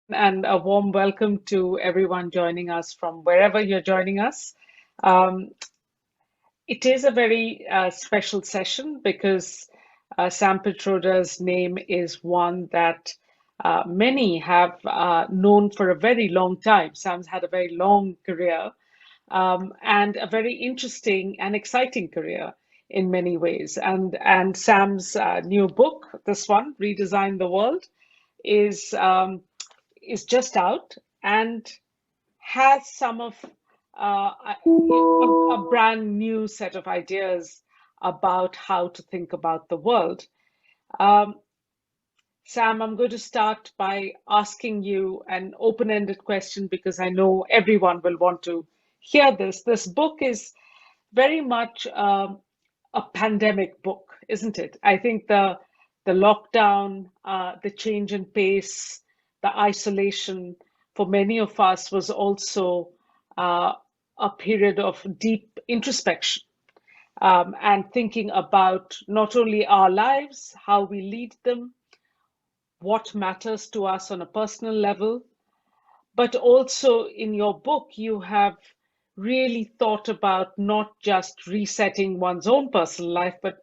and a warm welcome to everyone joining us from wherever you're joining us. Um, it is a very special session because Sam Pitroda's name is one that many have known for a very long time. Sam's had a very long career and a very interesting and exciting career in many ways. And Sam's new book, this one, Redesign the World, is um, is just out and has some of a brand new set of ideas about how to think about the world. Um, Sam, I'm going to start by asking you an open-ended question because I know everyone will want to hear this. This book is very much a pandemic book, isn't it? I think the lockdown, the change in pace, the isolation for many of us was also uh, a period of deep introspection and thinking about not only our lives, how we lead them, what matters to us on a personal level, but also in your book, you have really thought about not just resetting one's own personal life, but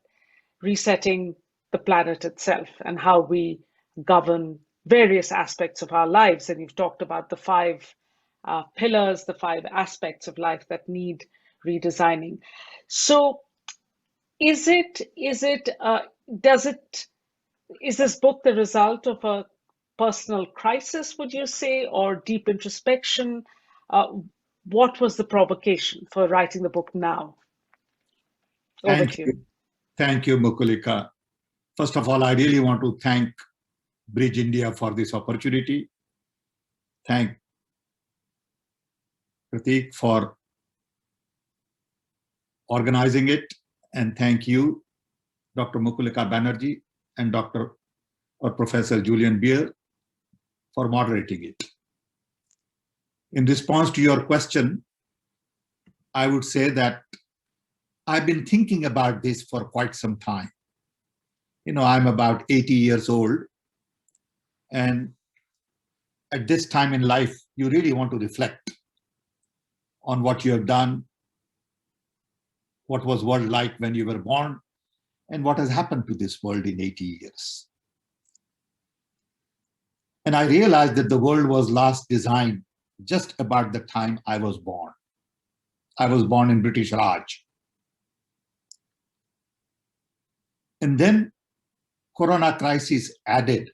resetting the planet itself and how we govern various aspects of our lives. And you've talked about the five pillars, the five aspects of life that need redesigning. So, is it, does it, is this book the result of a personal crisis, would you say, or deep introspection? Uh, what was the provocation for writing the book now? Over Thank to you. you. Thank you, Mukulika. First of all, I really want to thank Bridge India for this opportunity. Thank Pratik for organizing it. And thank you, Dr. Mukulika Banerjee and Dr. or Professor Julian Beer for moderating it. In response to your question, I would say that I've been thinking about this for quite some time. I'm about 80 years old, and at this time in life, you really want to reflect on what you have done, what was world like when you were born, and what has happened to this world in 80 years. And I realized that the world was last designed just about the time I was born. I was born in British Raj. And then Corona crisis added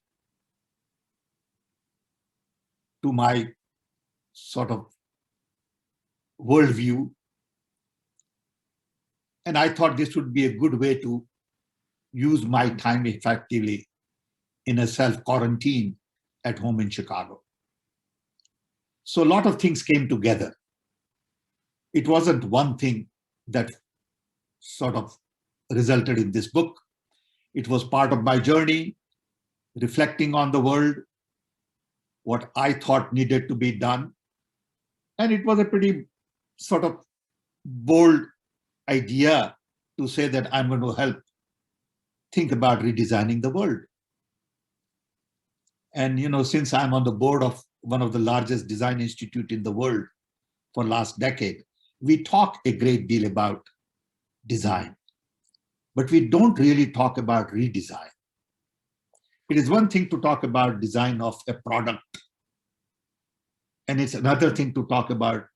to my sort of worldview. And I thought this would be a good way to use my time effectively in a self-quarantine at home in Chicago. So a lot of things came together. It wasn't one thing that sort of resulted in this book. It was part of my journey, reflecting on the world, what I thought needed to be done. And it was a pretty sort of bold idea to say that I'm going to help think about redesigning the world. And, since I'm on the board of one of the largest design institute in the world for last decade, we talk a great deal about design, but we don't really talk about redesign. It is one thing to talk about design of a product, and it's another thing to talk about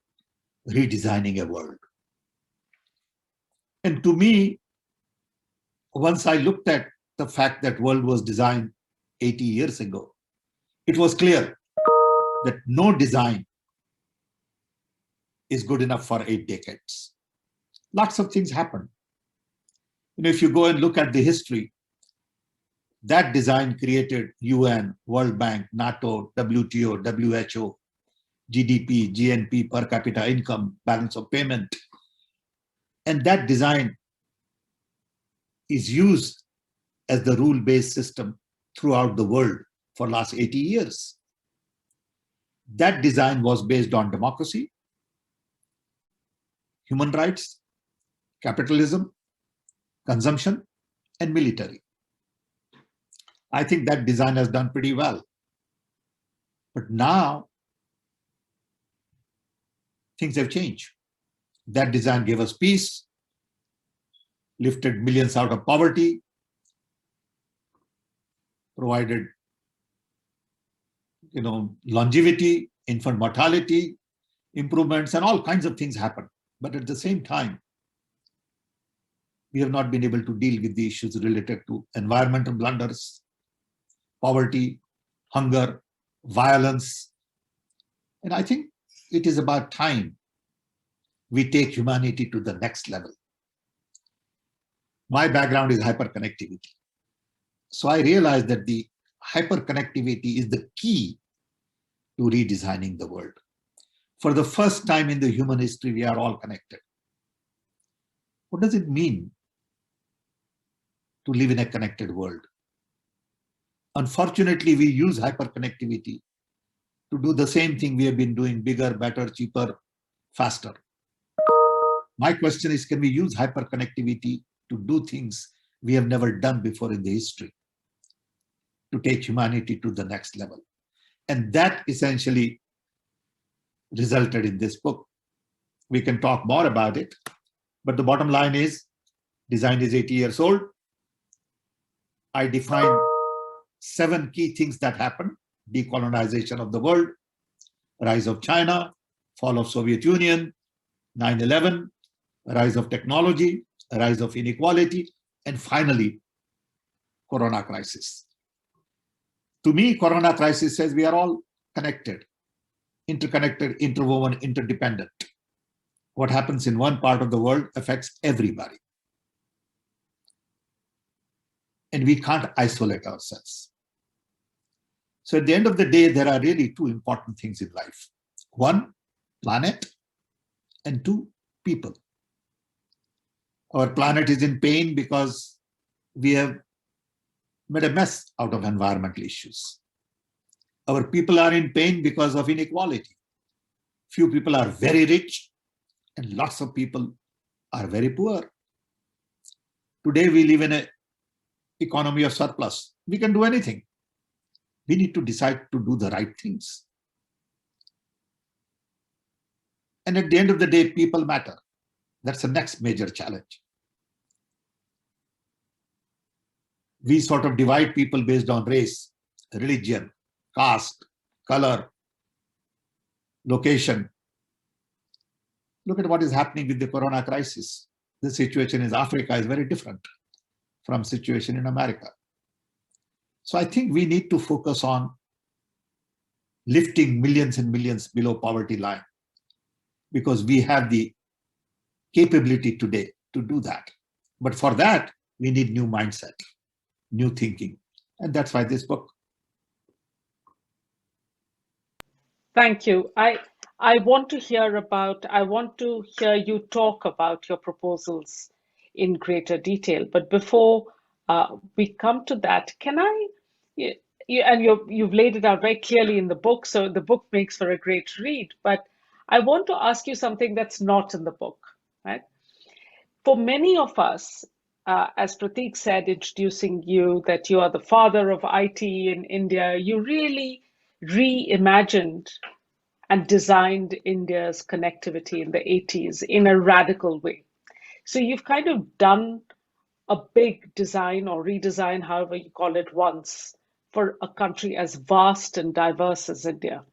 redesigning a world. And to me, once I looked at the fact that world was designed 80 years ago, it was clear that no design is good enough for 8 decades. Lots of things happened. If you go and look at the history, that design created UN, World Bank, NATO, WTO, WHO, GDP, GNP, per capita income, balance of payment. And that design is used as the rule-based system throughout the world for last 80 years. That design was based on democracy, human rights, capitalism, consumption, and military. I think that design has done pretty well. But now things have changed. That design gave us peace, lifted millions out of poverty, provided longevity, infant mortality, improvements, and all kinds of things happen. But at the same time, we have not been able to deal with the issues related to environmental blunders, poverty, hunger, violence. And I think it is about time we take humanity to the next level. My background is hyperconnectivity. So I realized that the hyperconnectivity is the key to redesigning the world. For the first time in the human history, we are all connected. What does it mean to live in a connected world? Unfortunately, we use hyperconnectivity to do the same thing we have been doing: bigger, better, cheaper, faster. My question is, can we use hyperconnectivity to do things we have never done before in the history, to take humanity to the next level? And that essentially resulted in this book. We can talk more about it, but the bottom line is, design is 80 years old. I define 7 key things that happened: decolonization of the world, rise of China, fall of Soviet Union, 9/11, rise of technology, rise of inequality, and finally, Corona crisis. To me, Corona crisis says we are all connected, interconnected, interwoven, interdependent. What happens in one part of the world affects everybody. And we can't isolate ourselves. So at the end of the day, there are really 2 important things in life. 1, planet, and 2, people. Our planet is in pain because we have made a mess out of environmental issues. Our people are in pain because of inequality. Few people are very rich and lots of people are very poor. Today we live in an economy of surplus. We can do anything. We need to decide to do the right things. And at the end of the day, people matter. That's the next major challenge. We sort of divide people based on race, religion, caste, color, location. Look at what is happening with the Corona crisis. The situation in Africa is very different from situation in America. So I think we need to focus on lifting millions and millions below poverty line, because we have the capability today to do that. But for that, we need new mindset, new thinking. And that's why this book. Thank you. I want to hear you talk about your proposals in greater detail. But before we come to that, can I, and you've laid it out very clearly in the book, so the book makes for a great read, but I want to ask you something that's not in the book, right? For many of us, as Prateek said, introducing you, that you are the father of IT in India, you really reimagined and designed India's connectivity in the 80s in a radical way. So you've kind of done a big design or redesign, however you call it, once for a country as vast and diverse as India.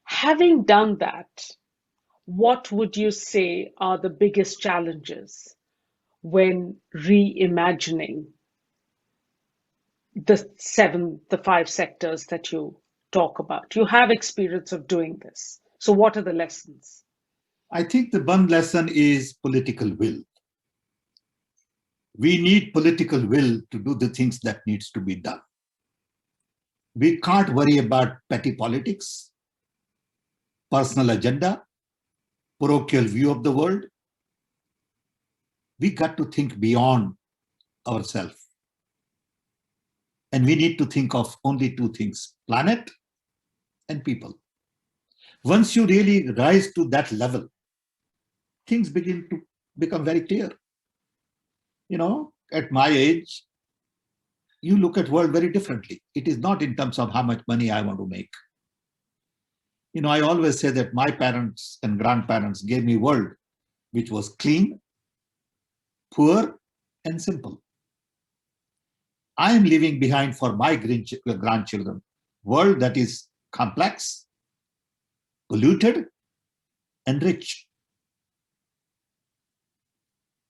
Having done that, what would you say are the biggest challenges when reimagining the 5 sectors that you talk about? You have experience of doing this. So what are the lessons? I think the one lesson is political will. We need political will to do the things that needs to be done. We can't worry about petty politics, personal agenda, parochial view of the world. We got to think beyond ourselves. And we need to think of only 2 things: planet and people. Once you really rise to that level, things begin to become very clear. At my age, you look at world very differently. It is not in terms of how much money I want to make. I always say that my parents and grandparents gave me a world which was clean, poor, and simple. I am leaving behind for my grandchildren world that is complex, polluted, and rich.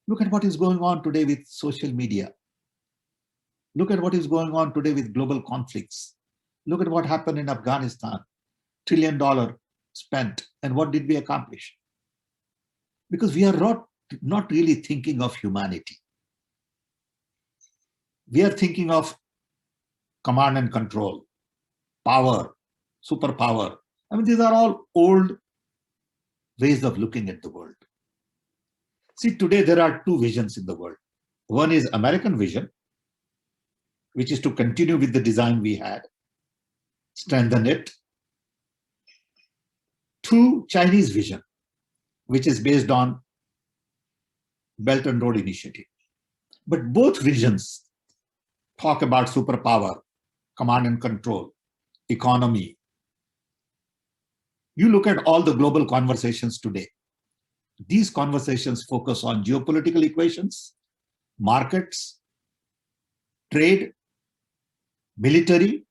Look at what is going on today with social media. Look at what is going on today with global conflicts. Look at what happened in Afghanistan. $1 trillion spent. And what did we accomplish? Because we are not really thinking of humanity. We are thinking of command and control, power, superpower. I mean, these are all old ways of looking at the world. See, today there are two visions in the world. One is American vision, which is to continue with the design we had, strengthen it. Two, Chinese vision, which is based on Belt and Road Initiative. But both visions talk about superpower, command and control, economy. You look at all the global conversations today. These conversations focus on geopolitical equations, markets, trade, military.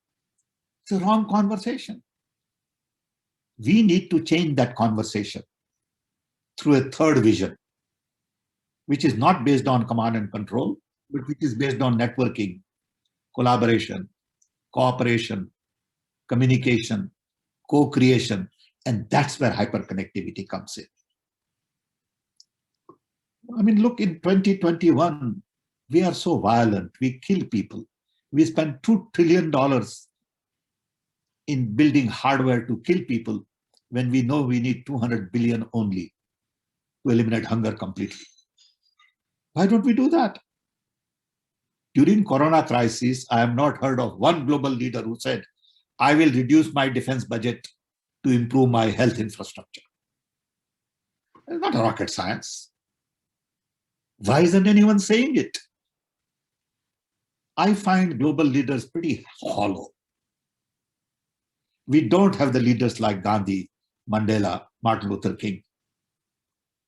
It's a wrong conversation. We need to change that conversation through a third vision, which is not based on command and control, but which is based on networking, collaboration, cooperation, communication, co-creation, and that's where hyperconnectivity comes in. I mean, look, in 2021, we are so violent. We kill people. We spend $2 trillion in building hardware to kill people when we know we need 200 billion only to eliminate hunger completely. Why don't we do that? During Corona crisis, I have not heard of one global leader who said, I will reduce my defense budget to improve my health infrastructure. It's not rocket science. Why isn't anyone saying it? I find global leaders pretty hollow. We don't have the leaders like Gandhi, Mandela, Martin Luther King.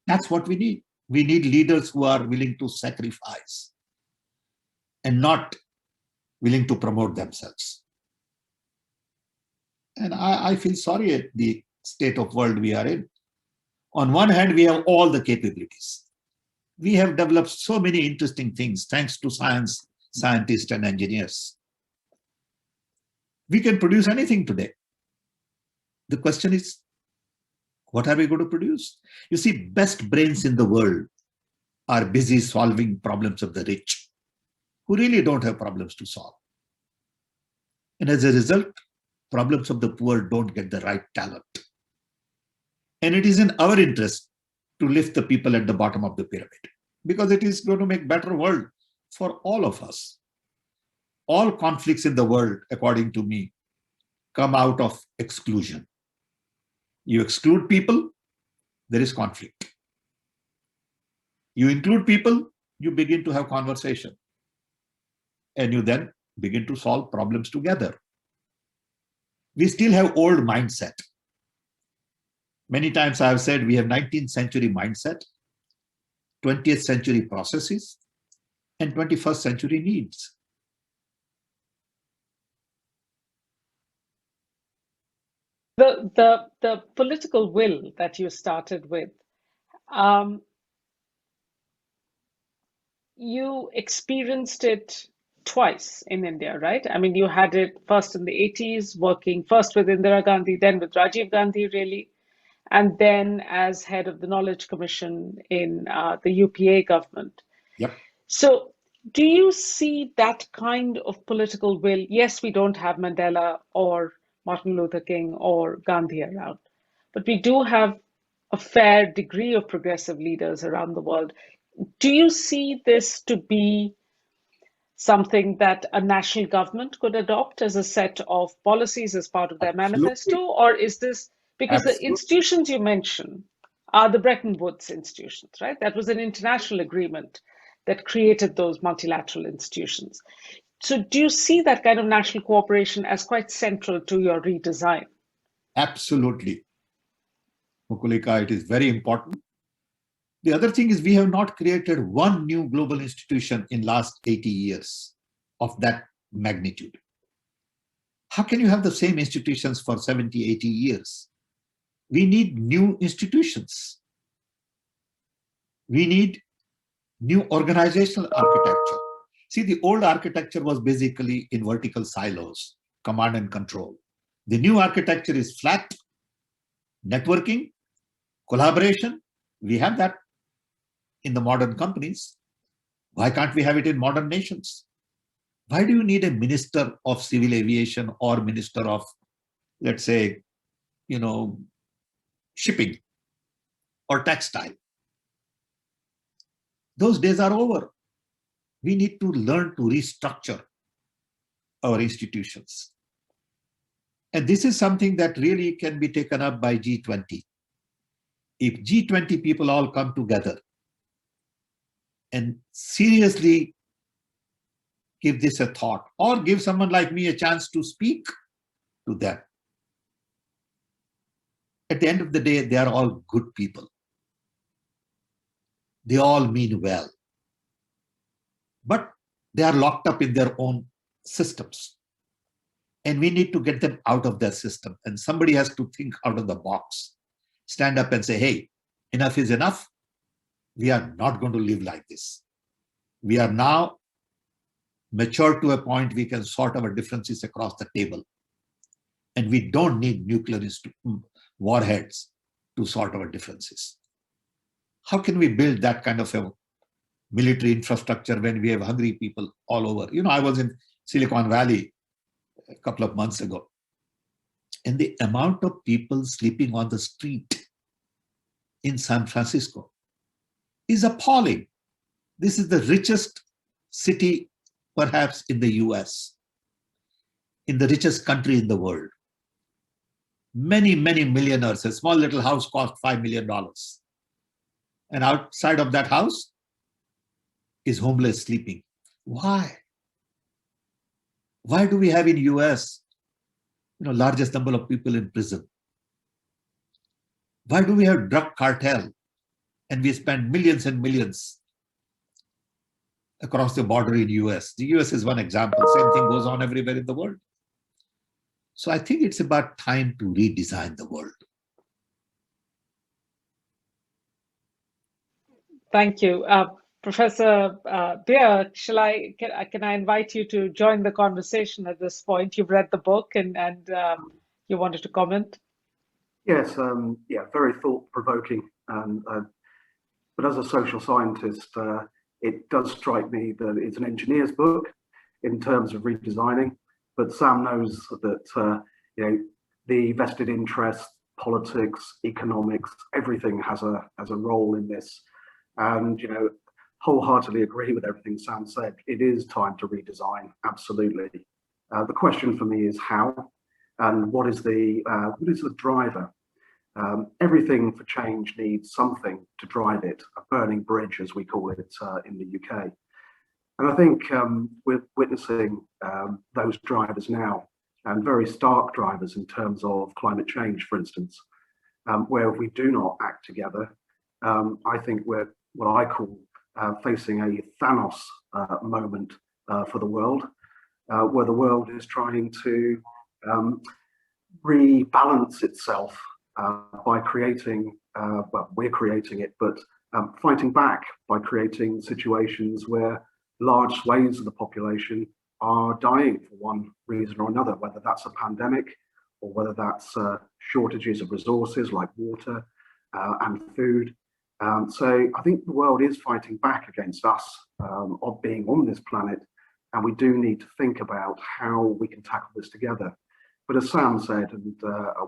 That's what we need. We need leaders who are willing to sacrifice and not willing to promote themselves. And I feel sorry at the state of world we are in. On one hand, we have all the capabilities. We have developed so many interesting things thanks to science, scientists, and engineers. We can produce anything today. The question is, what are we going to produce? You see, best brains in the world are busy solving problems of the rich, who really don't have problems to solve. And as a result, problems of the poor don't get the right talent. And it is in our interest to lift the people at the bottom of the pyramid, because it is going to make a better world for all of us. All conflicts in the world, according to me, come out of exclusion. You exclude people, there is conflict. You include people, you begin to have conversation. And you then begin to solve problems together. We still have old mindset. Many times I have said we have 19th century mindset, 20th century processes, and 21st century needs. The political will that you started with, you experienced it twice in India, right? I mean, you had it first in the 80s, working first with Indira Gandhi, then with Rajiv Gandhi, really, and then as head of the Knowledge Commission in the UPA government. Yep. So do you see that kind of political will? Yes, we don't have Mandela or Martin Luther King or Gandhi around, but we do have a fair degree of progressive leaders around the world. Do you see this to be something that a national government could adopt as a set of policies as part of their manifesto? Or is this, because the institutions you mentioned are the Bretton Woods institutions, right? That was an international agreement that created those multilateral institutions. So do you see that kind of national cooperation as quite central to your redesign? Absolutely. Mukulika, it is very important. The other thing is we have not created one new global institution in last 80 years of that magnitude. How can you have the same institutions for 70, 80 years? We need new institutions. We need new organizational architecture. See, the old architecture was basically in vertical silos, command and control. The new architecture is flat, networking, collaboration. We have that in the modern companies. Why can't we have it in modern nations? Why do you need a minister of civil aviation or minister of, let's say, shipping or textile? Those days are over. We need to learn to restructure our institutions. And this is something that really can be taken up by G20. If G20 people all come together and seriously give this a thought, or give someone like me a chance to speak to them. At the end of the day, they are all good people. They all mean well. But they are locked up in their own systems. And we need to get them out of their system. And somebody has to think out of the box, stand up and say, hey, enough is enough. We are not going to live like this. We are now mature to a point we can sort our differences across the table. And we don't need nuclear warheads to sort our differences. How can we build that kind of a military infrastructure when we have hungry people all over? I was in Silicon Valley a couple of months ago, and the amount of people sleeping on the street in San Francisco is appalling. This is the richest city, perhaps, in the US, in the richest country in the world. Many, many millionaires. A small little house cost $5 million. And outside of that house is homeless sleeping. Why? Why do we have in US, largest number of people in prison? Why do we have drug cartel and we spend millions and millions across the border in US? The US is one example. Same thing goes on everywhere in the world. So I think it's about time to redesign the world. Thank you. Professor Beer, can I invite you to join the conversation at this point? You've read the book and you wanted to comment? Yes, very thought-provoking. But as a social scientist, it does strike me that it's an engineer's book in terms of redesigning. But Sam knows that the vested interest, politics, economics, everything has a role in this. And wholeheartedly agree with everything Sam said. It is time to redesign, absolutely. The question for me is how, and what is the driver? Everything for change needs something to drive it, a burning bridge, as we call it in the UK. And I think we're witnessing those drivers now, and very stark drivers in terms of climate change, for instance, where if we do not act together, I think we're what I call facing a Thanos moment for the world, where the world is trying to rebalance itself by creating, we're creating it, but fighting back by creating situations where large swathes of the population are dying for one reason or another, whether that's a pandemic or whether that's shortages of resources like water and food. So I think the world is fighting back against us of being on this planet, and we do need to think about how we can tackle this together. But as Sam said, and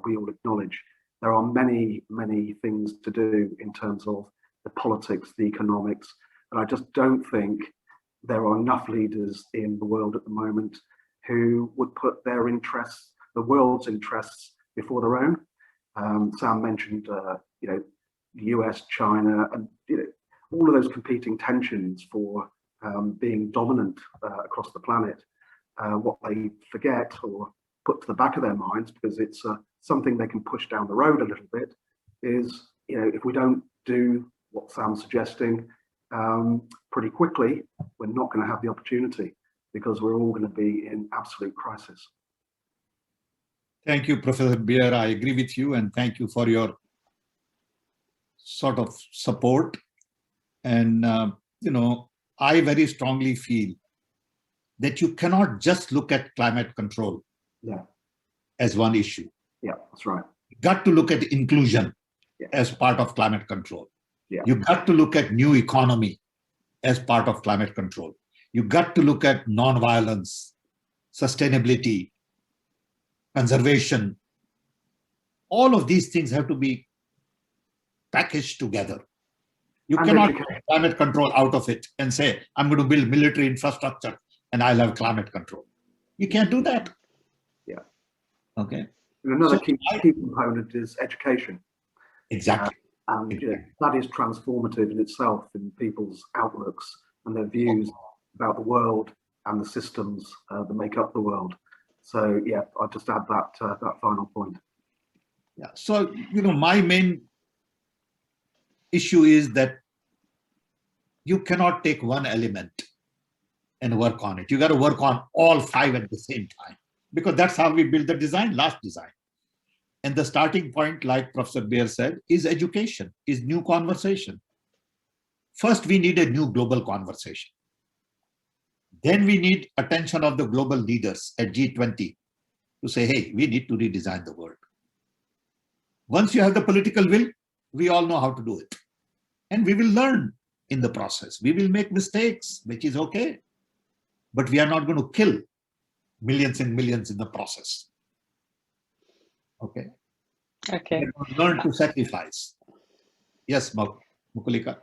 we all acknowledge, there are many, many things to do in terms of the politics, the economics, and I just don't think there are enough leaders in the world at the moment who would put their interests, the world's interests, before their own. Sam mentioned, US, China, and all of those competing tensions for being dominant across the planet. what they forget or put to the back of their minds, because it's something they can push down the road a little bit, is, if we don't do what Sam's suggesting pretty quickly, we're not going to have the opportunity, because we're all going to be in absolute crisis. Thank you, Professor Beer. I agree with you, and thank you for your sort of support. And, I very strongly feel that you cannot just look at climate control as one issue. Yeah, that's right. You got to look at inclusion as part of climate control. Yeah. You got to look at new economy as part of climate control. You got to look at non-violence, sustainability, conservation. All of these things have to be packaged together. You cannot take climate control out of it and say, I'm going to build military infrastructure and I'll have climate control. You can't do that. Yeah. Okay. And another key component is education. Exactly. That is transformative in itself in people's outlooks and their views about the world and the systems that make up the world. So yeah, I'll just add that final point. Yeah. So, my main issue is that you cannot take one element and work on it. You got to work on all 5 at the same time, because that's how we built the last design. And the starting point, like Professor Beer said, is education, is new conversation. First, we need a new global conversation. Then we need attention of the global leaders at G20 to say, hey, we need to redesign the world. Once you have the political will, we all know how to do it. And we will learn in the process. We will make mistakes, which is okay. But we are not going to kill millions and millions in the process. Okay. Okay. Learn to sacrifice. Yes, Mukulika.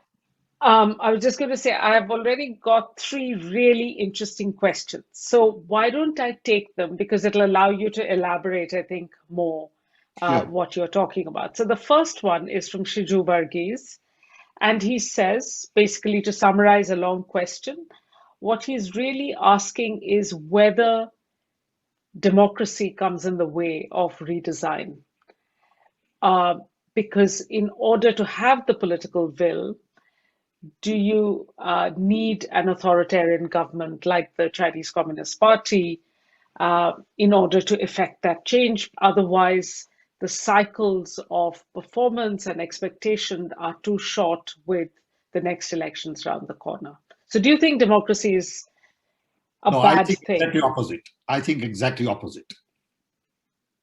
I was just going to say, I have already got 3 really interesting questions. So why don't I take them, because it'll allow you to elaborate, I think, more what you're talking about. So the first one is from Shiju Varghese, and he says, basically to summarize a long question, what he's really asking is whether democracy comes in the way of redesign. Because in order to have the political will, do you need an authoritarian government like the Chinese Communist Party in order to effect that change? Otherwise, the cycles of performance and expectation are too short with the next elections around the corner. So do you think democracy is a bad thing? Exactly opposite. I think exactly opposite.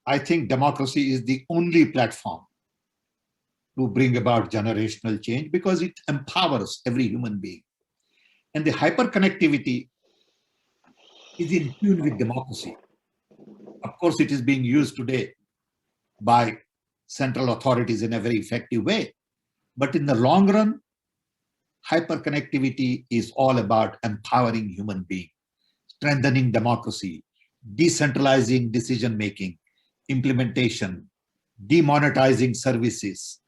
I think democracy is the only platform to bring about generational change, because it empowers every human being. And the hyperconnectivity is in tune with democracy. Of course, it is being used today by central authorities in a very effective way. But in the long run, hyperconnectivity is all about empowering human beings, strengthening democracy, decentralizing decision-making, implementation, demonetizing services.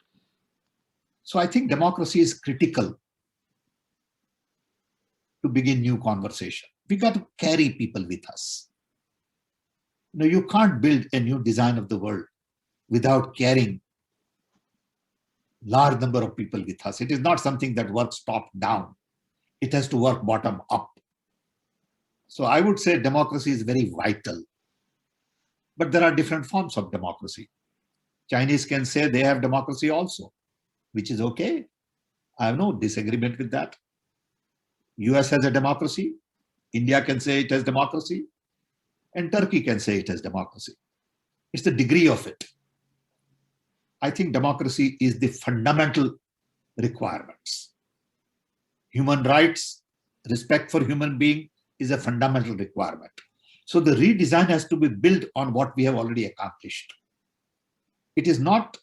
So I think democracy is critical to begin new conversation. We got to carry people with us. You can't build a new design of the world without carrying large number of people with us. It is not something that works top down. It has to work bottom up. So I would say democracy is very vital. But there are different forms of democracy. Chinese can say they have democracy also, which is okay. I have no disagreement with that. US has a democracy. India can say it has democracy. And Turkey can say it has democracy. It's the degree of it. I think democracy is the fundamental requirements. Human rights, respect for human being is a fundamental requirement. So the redesign has to be built on what we have already accomplished. It is not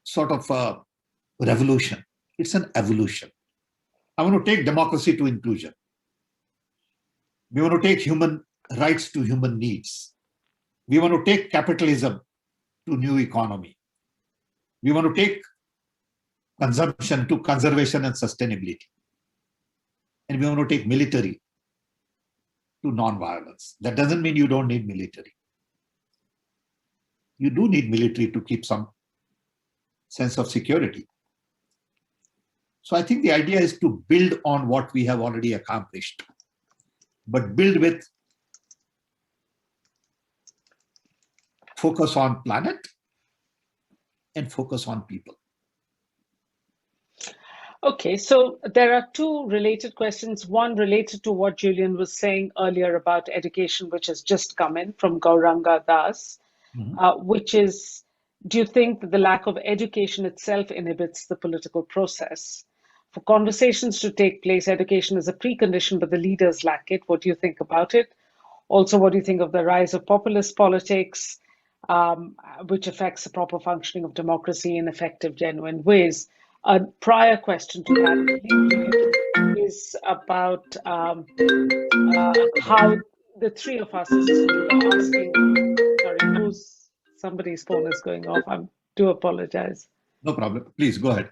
sort of a revolution. It's an evolution. I want to take democracy to inclusion. We want to take human rights to human needs. We want to take capitalism to new economy. We want to take consumption to conservation and sustainability. And we want to take military to non-violence. That doesn't mean you don't need military. You do need military to keep some sense of security. So I think the idea is to build on what we have already accomplished, but build with focus on planet and focus on people. Okay, so there are two related questions. One related to what Julian was saying earlier about education, which has just come in from Gauranga Das, which is, do you think that the lack of education itself inhibits the political process? For conversations to take place, education is a precondition, but the leaders lack it. What do you think about it? Also, what do you think of the rise of populist politics, which affects the proper functioning of democracy in effective, genuine ways? A prior question to that is about how the three of us are asking. Sorry, somebody's phone is going off. I do apologize. No problem. Please go ahead.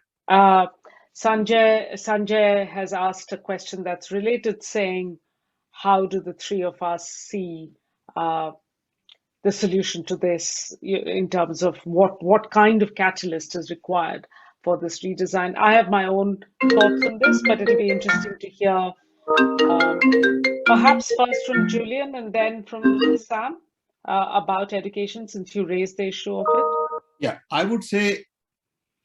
Sanjay has asked a question that's related, saying, how do the three of us see the solution to this in terms of what kind of catalyst is required for this redesign? I have my own thoughts on this, but it'll be interesting to hear perhaps first from Julian and then from Sam about education, since you raised the issue of it. Yeah, I would say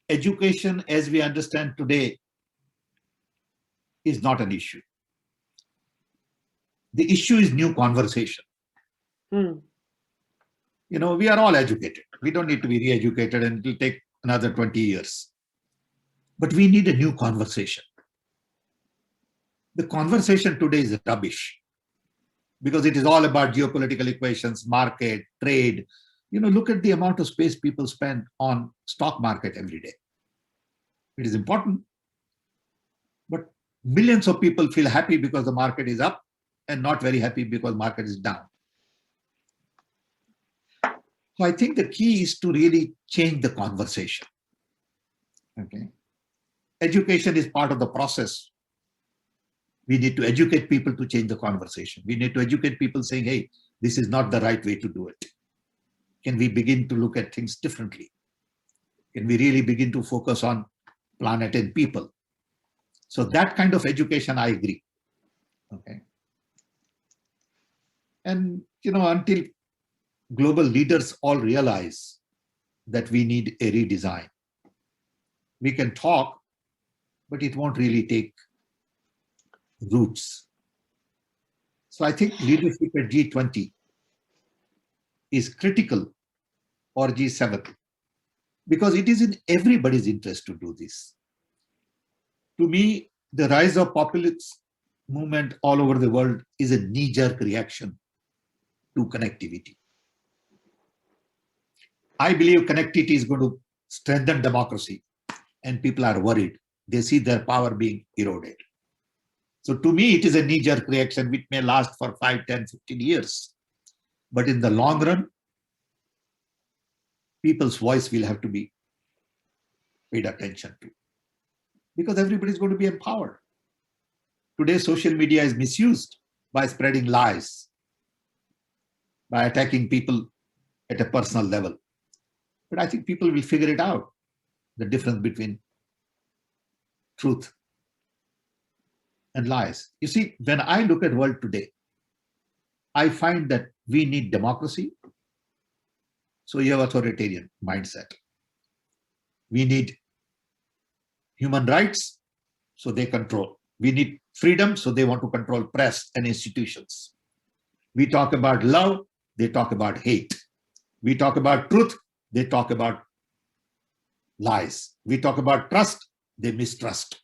education as we understand today is not an issue. The issue is new conversation. You know, we are all educated. We don't need to be re-educated, and it will take another 20 years. But we need a new conversation. The conversation today is rubbish because it is all about geopolitical equations, market, trade. You know, look at the amount of space people spend on stock market every day. It is important, but millions of people feel happy because the market is up and not very happy because market is down. So I think the key is to really change the conversation. Okay. Education is part of the process. We need to educate people to change the conversation. We need to educate people saying, hey, this is not the right way to do it. Can we begin to look at things differently? Can we really begin to focus on planet and people? So that kind of education, I agree. Okay. And, you know, until global leaders all realize that we need a redesign, we can talk, but it won't really take roots. So I think leadership at G20 is critical, or G7, because it is in everybody's interest to do this. To me, the rise of populist movement all over the world is a knee-jerk reaction to connectivity. I believe connectivity is going to strengthen democracy, and people are worried. They see their power being eroded. So to me, it is a knee-jerk reaction which may last for 5, 10, 15 years. But in the long run, people's voice will have to be paid attention to, because everybody is going to be empowered. Today, social media is misused by spreading lies, by attacking people at a personal level. But I think people will figure it out, the difference between truth and lies. You see, when I look at the world today, I find that we need democracy. So you have authoritarian mindset. We need human rights, so they control. We need freedom, so they want to control press and institutions. We talk about love, they talk about hate. We talk about truth, they talk about lies. We talk about trust, they mistrust.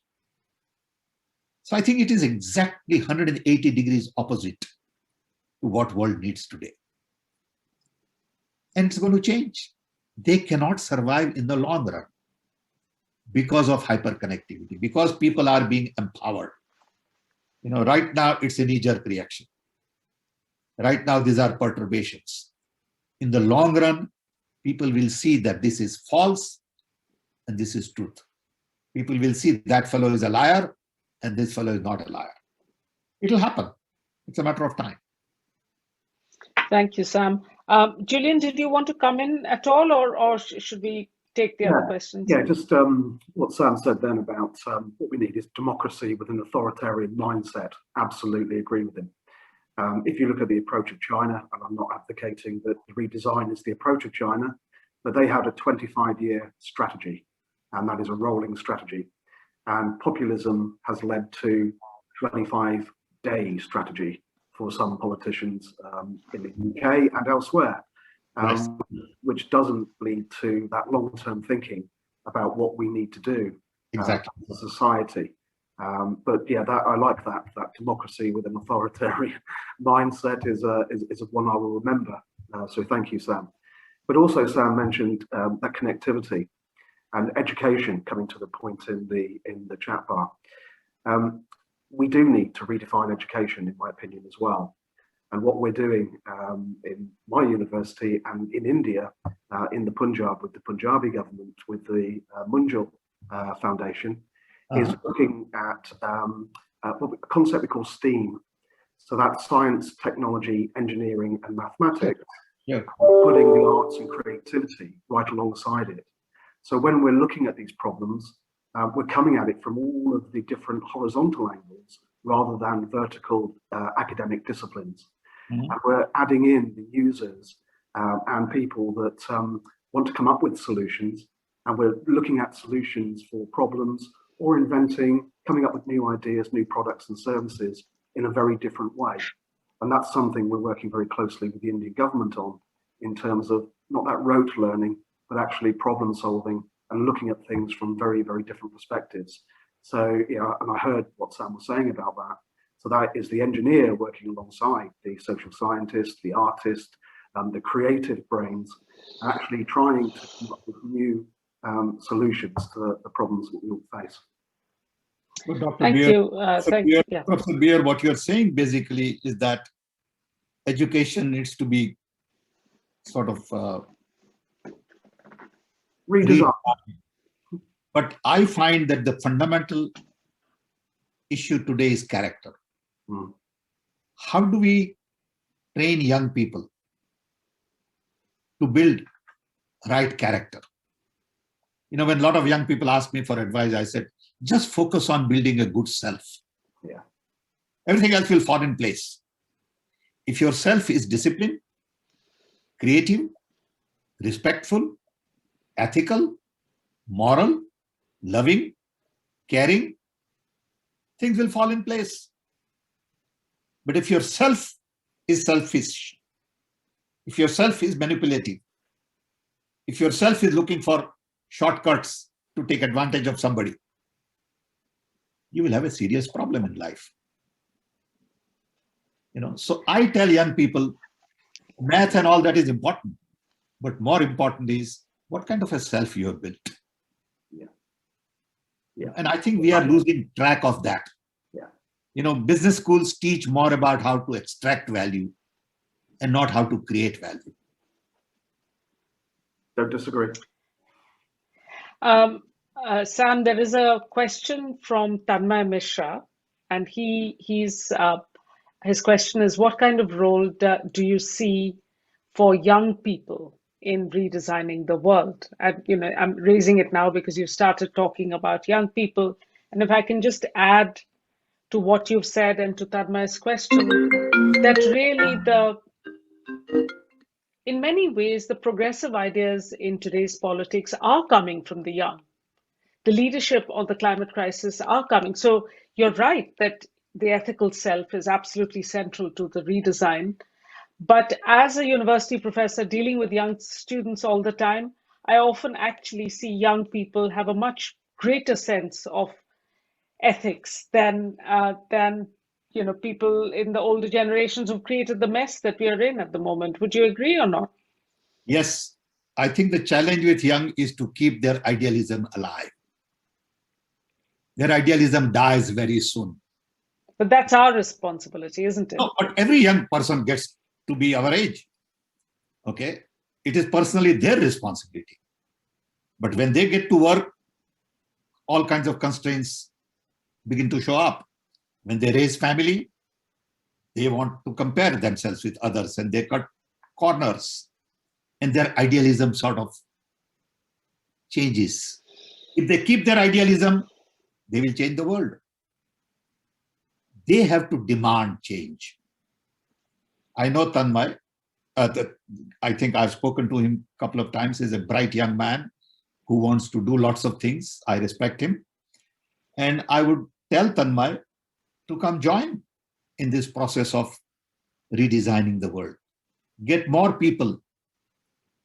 So I think it is exactly 180 degrees opposite to what world needs today. And it's going to change. They cannot survive in the long run because of hyperconnectivity, because people are being empowered. You know, right now it's a knee-jerk reaction. Right now these are perturbations. In the long run, people will see that this is false and this is truth. People will see that fellow is a liar and this fellow is not a liar. It'll happen. It's a matter of time. Thank you, Sam. Julian, did you want to come in at all, or should we take the other questions? Yeah, just what Sam said then about what we need is democracy with an authoritarian mindset. Absolutely agree with him. If you look at the approach of China, and I'm not advocating that redesign is the approach of China, but they had a 25-year strategy, and that is a rolling strategy. And populism has led to 25-day strategy for some politicians in the UK and elsewhere, which doesn't lead to that long-term thinking about what we need to do as a society. But yeah, I like that democracy with an authoritarian mindset is one I will remember. So thank you, Sam. But also Sam mentioned that connectivity and education, coming to the point in the chat bar. We do need to redefine education, in my opinion, as well. And what we're doing in my university and in India, in the Punjab, with the Punjabi government, with the Munjal Foundation, is looking at a concept we call STEAM. So that's science, technology, engineering, and mathematics, putting the arts and creativity right alongside it. So when we're looking at these problems, we're coming at it from all of the different horizontal angles rather than vertical academic disciplines. And we're adding in the users and people that want to come up with solutions, and we're looking at solutions for problems or inventing, coming up with new ideas, new products and services in a very different way. And that's something we're working very closely with the Indian government on, in terms of not that rote learning, but actually problem solving and looking at things from very, very different perspectives. So, and I heard what Sam was saying about that. So that is the engineer working alongside the social scientist, the artist, the creative brains, actually trying to come up with new solutions to the problems that we all face. Well, Dr. Thank Beer, you. Professor Beer, what you're saying basically is that education needs to be sort of redesigned. But I find that the fundamental issue today is character. How do we train young people to build right character? When a lot of young people ask me for advice, I said, just focus on building a good self. Everything else will fall in place. If your self is disciplined, creative, respectful, ethical, moral, loving, caring, things will fall in place. But if your self is selfish, if your self is manipulative, if your self is looking for shortcuts to take advantage of somebody, you will have a serious problem in life. So I tell young people, math and all that is important, but more important is what kind of a self you have built. And I think we are losing track of that. Business schools teach more about how to extract value and not how to create value. Don't disagree. Sam, there is a question from Tanmay Mishra, and his question is, what kind of role do you see for young people in redesigning the world? And I'm raising it now because you started talking about young people, and if I can just add to what you've said and to Tanmay's question, that really in many ways, the progressive ideas in today's politics are coming from the young. The leadership on the climate crisis are coming. So you're right that the ethical self is absolutely central to the redesign. But as a university professor dealing with young students all the time, I often actually see young people have a much greater sense of ethics than people in the older generations who've created the mess that we are in at the moment. Would you agree or not? Yes, I think the challenge with young is to keep their idealism alive. Their idealism dies very soon. But that's our responsibility, isn't it? No, but every young person gets to be our age. Okay? It is personally their responsibility. But when they get to work, all kinds of constraints begin to show up. When they raise family, they want to compare themselves with others, and they cut corners and their idealism sort of changes. If they keep their idealism, they will change the world. They have to demand change. I know Tanmay. I think I've spoken to him a couple of times. He's a bright young man who wants to do lots of things. I respect him. And I would tell Tanmay to come join in this process of redesigning the world. Get more people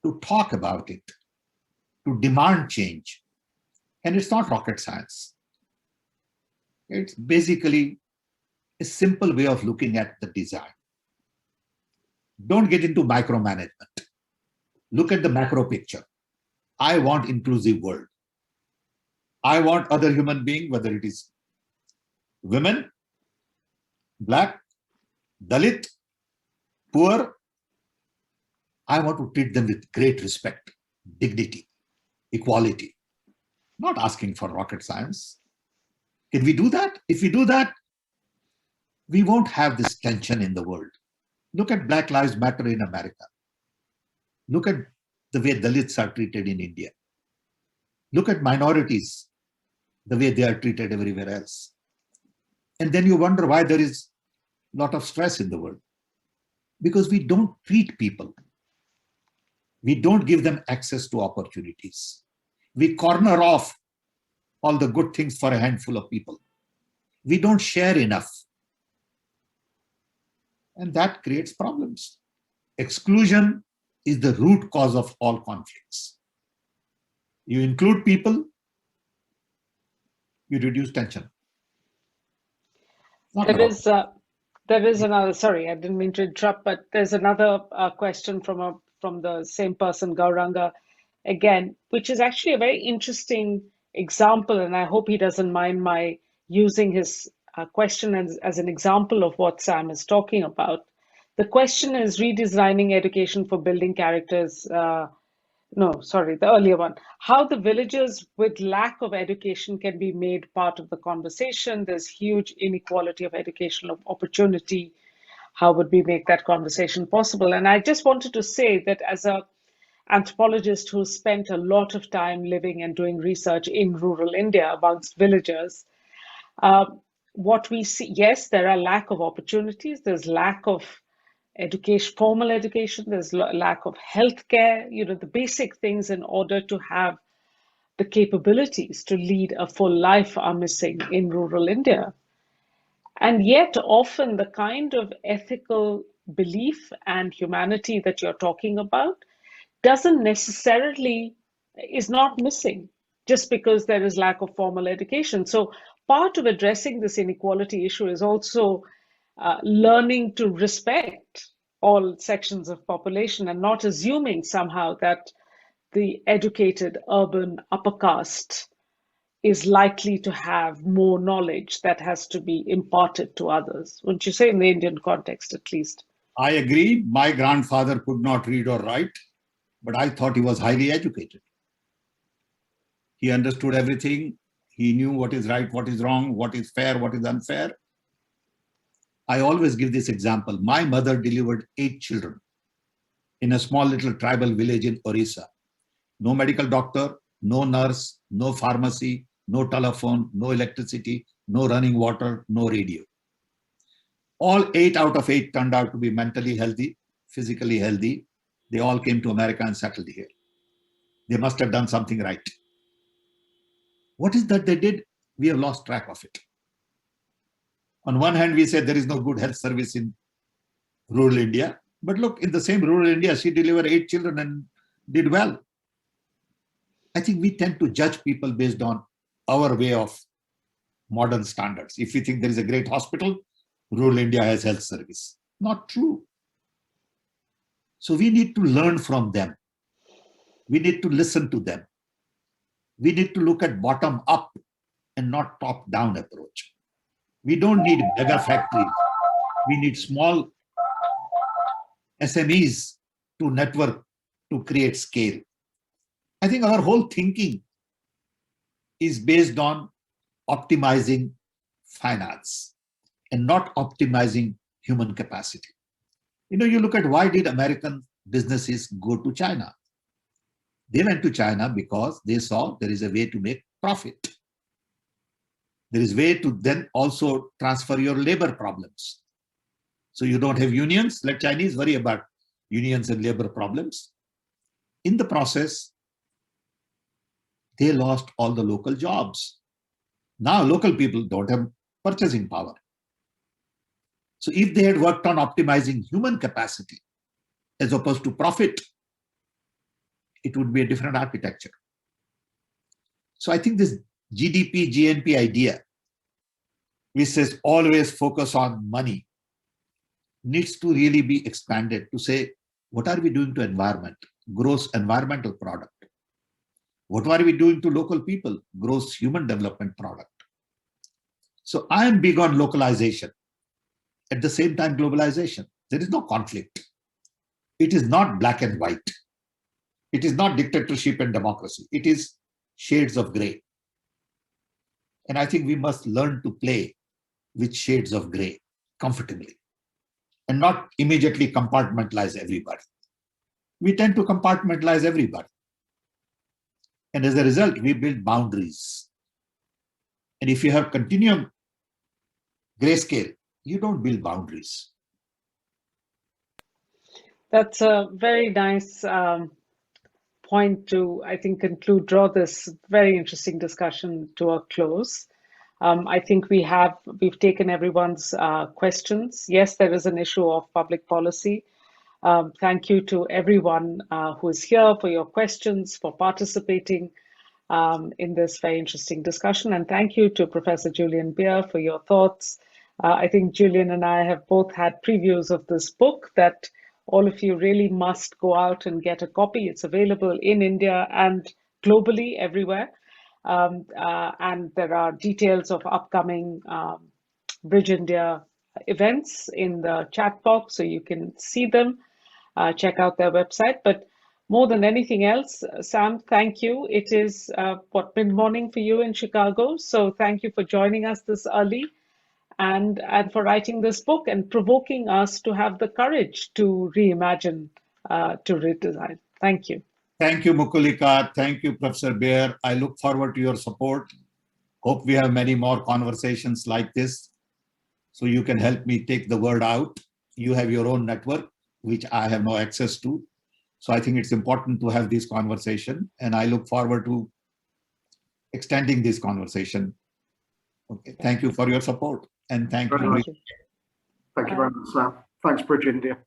to talk about it, to demand change. And it's not rocket science. It's basically a simple way of looking at the design. Don't get into micromanagement. Look at the macro picture. I want inclusive world. I want other human beings, whether it is women, black, Dalit, poor, I want to treat them with great respect, dignity, equality. Not asking for rocket science. Can we do that? If we do that, we won't have this tension in the world. Look at Black Lives Matter in America. Look at the way Dalits are treated in India. Look at minorities, the way they are treated everywhere else. And then you wonder why there is a lot of stress in the world. Because we don't treat people. We don't give them access to opportunities. We corner off all the good things for a handful of people. We don't share enough. And that creates problems. Exclusion is the root cause of all conflicts. You include people, you reduce tension. There is another, sorry, I didn't mean to interrupt, but there's another question from the same person, Gauranga, again, which is actually a very interesting example, and I hope he doesn't mind my using his question as an example of what Sam is talking about. The question is redesigning education for building characters. The earlier one. How the villagers with lack of education can be made part of the conversation. There's huge inequality of educational opportunity. How would we make that conversation possible? And I just wanted to say that as an anthropologist who spent a lot of time living and doing research in rural India amongst villagers, what we see, yes, there are lack of opportunities. There's lack of education, formal education, there's lack of healthcare, the basic things in order to have the capabilities to lead a full life are missing in rural India. And yet often the kind of ethical belief and humanity that you're talking about is not missing just because there is lack of formal education. So part of addressing this inequality issue is also learning to respect all sections of population and not assuming somehow that the educated urban upper caste is likely to have more knowledge that has to be imparted to others. Wouldn't you say, in the Indian context at least? I agree. My grandfather could not read or write, but I thought he was highly educated. He understood everything. He knew what is right, what is wrong, what is fair, what is unfair. I always give this example. My mother delivered 8 children in a small little tribal village in Orissa. No medical doctor, no nurse, no pharmacy, no telephone, no electricity, no running water, no radio. All 8 out of 8 turned out to be mentally healthy, physically healthy. They all came to America and settled here. They must have done something right. What is that they did? We have lost track of it. On one hand, we said there is no good health service in rural India. But look, in the same rural India, she delivered 8 children and did well. I think we tend to judge people based on our way of modern standards. If we think there is a great hospital, rural India has health service. Not true. So we need to learn from them. We need to listen to them. We need to look at bottom up and not top down approach. We don't need mega factories. We need small SMEs to network to create scale. I think our whole thinking is based on optimizing finance and not optimizing human capacity. You look at why did Americans businesses go to China? They went to China because they saw there is a way to make profit. There is a way to then also transfer your labor problems. So you don't have unions, let Chinese worry about unions and labor problems. In the process, they lost all the local jobs. Now local people don't have purchasing power. So if they had worked on optimizing human capacity as opposed to profit, it would be a different architecture. So I think this GDP, GNP idea, which says always focus on money, needs to really be expanded to say, what are we doing to environment? Gross environmental product. What are we doing to local people? Gross human development product. So I am big on localization. At the same time, globalization. There is no conflict. It is not black and white. It is not dictatorship and democracy. It is shades of gray. And I think we must learn to play with shades of gray comfortably and not immediately compartmentalize everybody. We tend to compartmentalize everybody. And as a result, we build boundaries. And if you have continuum grayscale, you don't build boundaries. That's a very nice point to, I think, draw this very interesting discussion to a close. I think we've taken everyone's questions. Yes, there is an issue of public policy. Thank you to everyone who is here for your questions, for participating in this very interesting discussion. And thank you to Professor Julian Beer for your thoughts. I think Julian and I have both had previews of this book that all of you really must go out and get a copy. It's available in India and globally everywhere. And there are details of upcoming Bridge India events in the chat box, so you can see them. Check out their website. But more than anything else, Sam, thank you. It is mid-morning for you in Chicago. So thank you for joining us this early and for writing this book and provoking us to have the courage to reimagine, to redesign. Thank you. Thank you, Mukulika. Thank you, Professor Beer. I look forward to your support. Hope we have many more conversations like this so you can help me take the word out. You have your own network, which I have no access to. So I think it's important to have this conversation, and I look forward to extending this conversation. Okay, thank you for your support, and thank you. Thank you very much, Sam. Thanks, Bridge India.